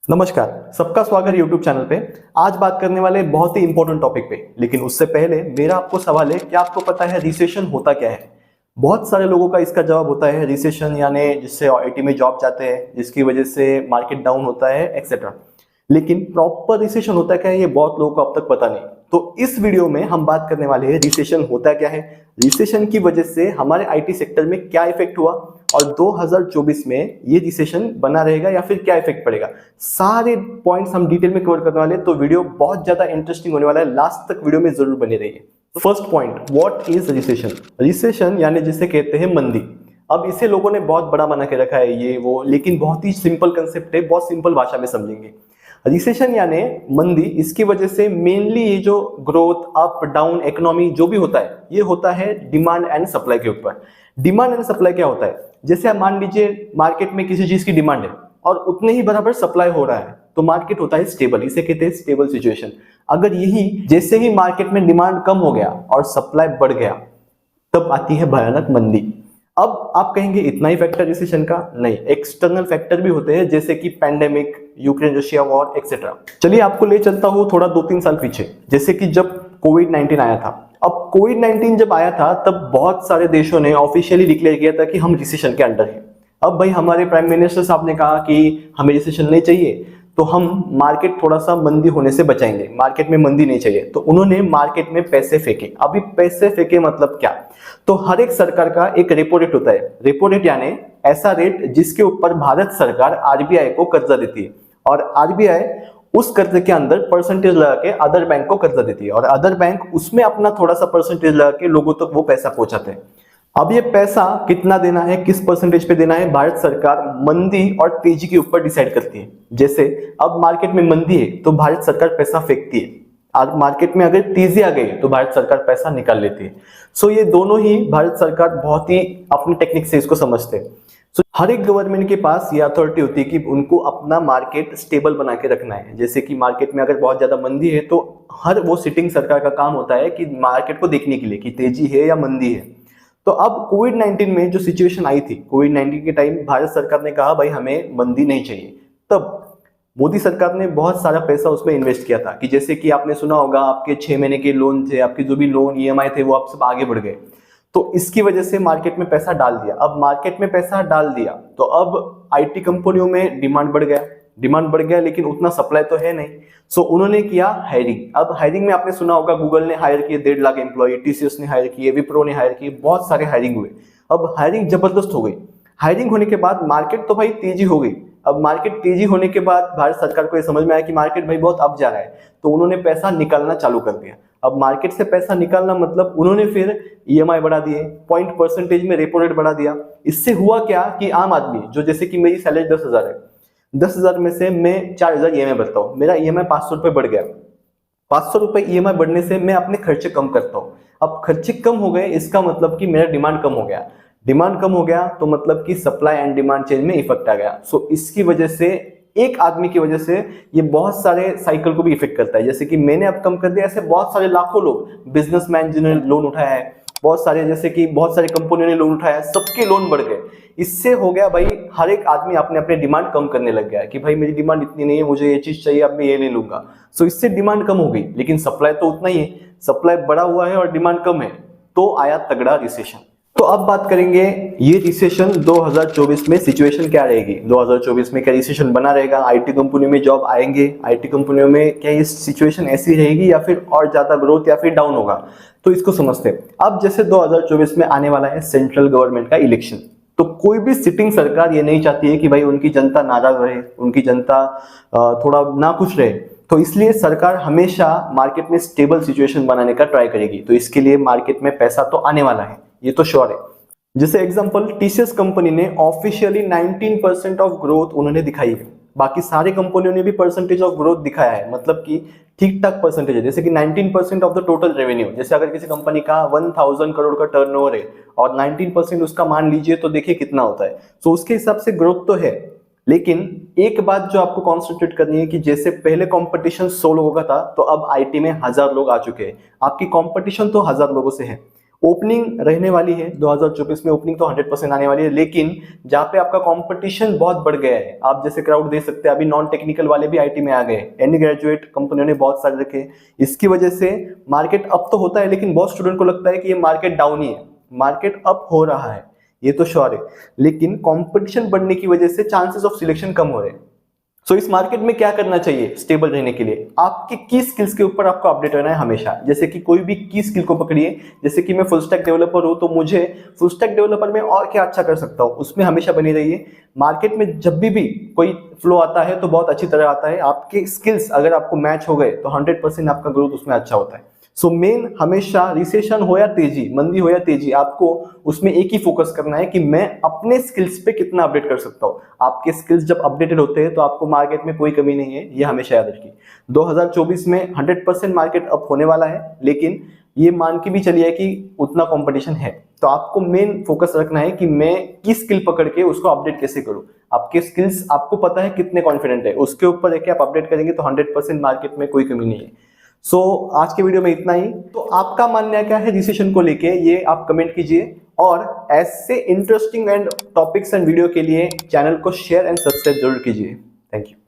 नमस्कार, सबका स्वागत है यूट्यूब चैनल पे। आज बात करने वाले बहुत ही इंपॉर्टेंट टॉपिक पे, लेकिन उससे पहले मेरा आपको सवाल है कि आपको पता है रिसेशन होता क्या है। बहुत सारे लोगों का इसका जवाब होता है रिसेशन यानी जिससे आईटी में जॉब जाते हैं, जिसकी वजह से मार्केट डाउन होता है एक्सेट्रा। लेकिन प्रॉपर रिसेशन होता क्या है ये बहुत लोगों को अब तक पता नहीं। तो इस वीडियो में हम बात करने वाले हैं रिसेशन होता क्या है, रिसेशन की वजह से हमारे आईटी सेक्टर में क्या इफेक्ट हुआ और 2024 में ये रिसेशन बना रहेगा या फिर क्या इफेक्ट पड़ेगा। सारे पॉइंट्स हम डिटेल में कवर करने वाले हैं, तो वीडियो बहुत ज्यादा इंटरेस्टिंग होने वाला है। लास्ट तक वीडियो में जरूर बने रहिए। First point, what is recession. Recession यानी जिसे कहते हैं मंदी। अब इसे लोगों ने बहुत बड़ा बना के रखा है ये वो, लेकिन बहुत ही सिंपल कंसेप्ट है, बहुत सिंपल भाषा में समझेंगे। रिसेशन यानी मंदी, इसकी वजह से मेनली ये जो ग्रोथ अप डाउन इकोनॉमी जो भी होता है ये होता है डिमांड एंड सप्लाई के ऊपर। डिमांड एंड सप्लाई क्या होता है, जैसे आप मान लीजिए मार्केट में किसी चीज की डिमांड है और उतने ही बराबर सप्लाई हो रहा है तो मार्केट होता है स्टेबल, इसे कहते हैं स्टेबल सिचुएशन। अगर यही जैसे ही मार्केट में डिमांड कम हो गया और सप्लाई बढ़ गया तब आती है भयानक मंदी। अब आप कहेंगे इतना ही फैक्टर रिसेशन का, नहीं, एक्सटर्नल फैक्टर भी होते हैं जैसे कि pandemic, Ukraine Russia war etcetera. चलिए आपको ले चलता हूं थोड़ा 2-3 साल पीछे, जैसे कि जब कोविड-19 आया था। अब कोविड-19 जब आया था तब बहुत सारे देशों ने ऑफिशियली डिक्लेयर किया था कि हम रिसेशन के अंडर हैं। अब भाई हमारे प्राइम मिनिस्टर साहब ने कहा कि हमें रिसेशन नहीं चाहिए, तो हम मार्केट थोड़ा सा मंदी होने से बचाएंगे, मार्केट में मंदी नहीं चाहिए, तो उन्होंने मार्केट में पैसे फेंके। अभी पैसे फेंके मतलब क्या, तो हर एक सरकार का एक रेपो रेट होता है। रेपो रेट यानी ऐसा रेट जिसके ऊपर भारत सरकार आरबीआई को कर्जा देती है और आरबीआई उस कर्ज के अंदर परसेंटेज लगा के अदर बैंक को कर्जा देती है और अदर बैंक उसमें अपना थोड़ा सा परसेंटेज लगा के लोगों तक वो पैसा पहुंचाते हैं। अब ये पैसा कितना देना है, किस परसेंटेज पे देना है, भारत सरकार मंदी और तेजी के ऊपर डिसाइड करती है। जैसे अब मार्केट में मंदी है तो भारत सरकार पैसा फेंकती है, और मार्केट में अगर तेजी आ गई तो भारत सरकार पैसा निकाल लेती है। सो ये दोनों ही भारत सरकार बहुत ही अपनी टेक्निक से इसको समझते हैं। सो हर एक गवर्नमेंट के पास ये अथॉरिटी होती है कि उनको अपना मार्केट स्टेबल बना के रखना है। जैसे कि मार्केट में अगर बहुत ज्यादा मंदी है तो हर वो सिटिंग सरकार का काम होता है कि मार्केट को देखने के लिए कि तेजी है या मंदी है। तो अब कोविड-19 में जो सिचुएशन आई थी, कोविड-19 के टाइम भारत सरकार ने कहा भाई हमें मंदी नहीं चाहिए, तब मोदी सरकार ने बहुत सारा पैसा उसमें इन्वेस्ट किया था। कि जैसे कि आपने सुना होगा आपके 6 महीने के लोन थे, आपके जो भी लोन ईएमआई थे वो आप सब आगे बढ़ गए, तो इसकी वजह से मार्केट में पैसा डाल दिया। अब मार्केट में पैसा डाल दिया तो अब आईटी कंपनियों में डिमांड बढ़ गया, डिमांड बढ़ गया लेकिन उतना सप्लाई तो है नहीं। सो उन्होंने किया हायरिंग। अब हायरिंग में आपने सुना होगा गूगल ने हायर किए 1.5 लाख एम्प्लॉय, टीसीएस ने हायर किए, विप्रो ने हायर किए, बहुत सारे हायरिंग हुए। अब हायरिंग जबरदस्त हो गई। हायरिंग होने के बाद मार्केट तो भाई तेजी हो गई। अब मार्केट तेजी होने के बाद भारत सरकार को ये समझ में आया कि मार्केट भाई बहुत अप जा रहा है, तो उन्होंने पैसा निकालना चालू कर दिया। अब मार्केट से पैसा निकालना मतलब उन्होंने फिर ईएमआई बढ़ा दिए, पॉइंट परसेंटेज में रेपो रेट बढ़ा दिया। इससे हुआ क्या कि आम आदमी जो, जैसे कि मेरी सैलरी 10,000 है, 10,000 में से मैं 4,000 ईएमआई भरता हूँ, मेरा ईएमआई 500 रुपये बढ़ गया। 500 रुपये ईएमआई बढ़ने से मैं अपने खर्चे कम करता हूँ। अब खर्चे कम हो गए इसका मतलब कि मेरा डिमांड कम हो गया। डिमांड कम हो गया तो मतलब कि सप्लाई एंड डिमांड चेंज में इफेक्ट आ गया। सो इसकी वजह से एक आदमी की वजह से ये बहुत सारे साइकिल को भी इफेक्ट करता है। जैसे कि मैंने अब कम कर दिया, ऐसे बहुत सारे लाखों लोग, बिजनेसमैन जिन्होंने लोन उठाया है, बहुत सारे, जैसे कि बहुत सारी कंपनियों ने लोन उठाया है, सबके लोन बढ़ गए। इससे हो गया भाई हर एक आदमी अपने अपने डिमांड कम करने लग गया कि भाई मेरी डिमांड इतनी नहीं है, मुझे ये चीज चाहिए, अब मैं ये नहीं लूंगा। सो इससे डिमांड कम हो गई लेकिन सप्लाई तो उतना ही है, सप्लाई बढ़ा हुआ है और डिमांड कम है, तो आया तगड़ा रिसेशन। तो अब बात करेंगे ये रिसेशन 2024 में सिचुएशन क्या रहेगी। 2024 में क्या रिसेशन बना रहेगा, आईटी कंपनियों में जॉब आएंगे, आईटी कंपनियों में क्या ये सिचुएशन ऐसी रहेगी या फिर और ज्यादा ग्रोथ या फिर डाउन होगा, तो इसको समझते हैं। अब जैसे 2024 में आने वाला है सेंट्रल गवर्नमेंट का इलेक्शन, तो कोई भी सिटिंग सरकार ये नहीं चाहती है कि भाई उनकी जनता नाराज रहे, उनकी जनता थोड़ा नाखुश रहे, तो इसलिए सरकार हमेशा मार्केट में स्टेबल सिचुएशन बनाने का ट्राई करेगी। तो इसके लिए मार्केट में पैसा तो आने वाला है, ये तो श्योर है। जैसे एग्जांपल टीसीएस कंपनी ने ऑफिशियली 19% ऑफ ग्रोथ उन्होंने दिखाई है, बाकी सारे कंपनियों ने भी परसेंटेज ऑफ ग्रोथ दिखाया है, मतलब कि ठीक ठाक परसेंटेज है। जैसे कि 19% ऑफ द टोटल रेवेन्यू, जैसे अगर किसी कंपनी का 1000 करोड़ का टर्नओवर है और 19% उसका मान लीजिए तो देखिए कितना होता है। तो उसके हिसाब से ग्रोथ तो है, लेकिन एक बात जो आपको कॉन्सेंट्रेट करनी है कि जैसे पहले कंपटीशन 100 लोगों का था तो अब आईटी में 1000 लोग आ चुके हैं। आपकी कंपटीशन तो 1000 लोगों से है, ओपनिंग रहने वाली है 2024 में, ओपनिंग तो 100% आने वाली है, लेकिन जहाँ पे आपका कंपटीशन बहुत बढ़ गया है, आप जैसे क्राउड दे सकते हैं, अभी नॉन टेक्निकल वाले भी आईटी में आ गए, एनी ग्रेजुएट कंपनियों ने बहुत सारे रखे। इसकी वजह से मार्केट अप तो होता है, लेकिन बहुत स्टूडेंट को लगता है कि ये मार्केट डाउन ही है। मार्केट अप हो रहा है, ये तो श्योर है, लेकिन कंपटीशन बढ़ने की वजह से चांसेस ऑफ सिलेक्शन कम हो रहे हैं। सो इस मार्केट में क्या करना चाहिए स्टेबल रहने के लिए? आपके की स्किल्स के ऊपर आपको अपडेट रहना है हमेशा। जैसे कि कोई भी की स्किल को पकड़िए, जैसे कि मैं फुल स्टैक डेवलपर हूं, तो मुझे फुल स्टैक डेवलपर में और क्या अच्छा कर सकता हूं, उसमें हमेशा बने रहिए। मार्केट में जब भी कोई फ्लो आता है तो बहुत अच्छी तरह आता है। आपके स्किल्स अगर आपको मैच हो गए तो 100% आपका ग्रोथ उसमें अच्छा होता है। सो मेन हमेशा रिसेशन हो या तेजी, मंदी हो या तेजी, आपको उसमें एक ही फोकस करना है कि मैं अपने स्किल्स पे कितना अपडेट कर सकता हूं। आपके स्किल्स जब अपडेटेड होते हैं तो आपको मार्केट में कोई कमी नहीं है, ये हमेशा याद रखिए। 2024 में 100% मार्केट अप होने वाला है, लेकिन ये मान के भी चलिए कि उतना कंपटीशन है, तो आपको मेन फोकस रखना है कि मैं किस स्किल पकड़ के उसको अपडेट कैसे करूं। आपके स्किल्स आपको पता है कितने कॉन्फिडेंट है, उसके ऊपर है कि आप अपडेट करेंगे तो 100% मार्केट में कोई कमी नहीं है। आज के वीडियो में इतना ही। तो आपका मानना क्या है रिसेशन को लेके, ये आप कमेंट कीजिए, और ऐसे interesting and topics and video के लिए चैनल को शेयर एंड सब्सक्राइब जरूर कीजिए। Thank you.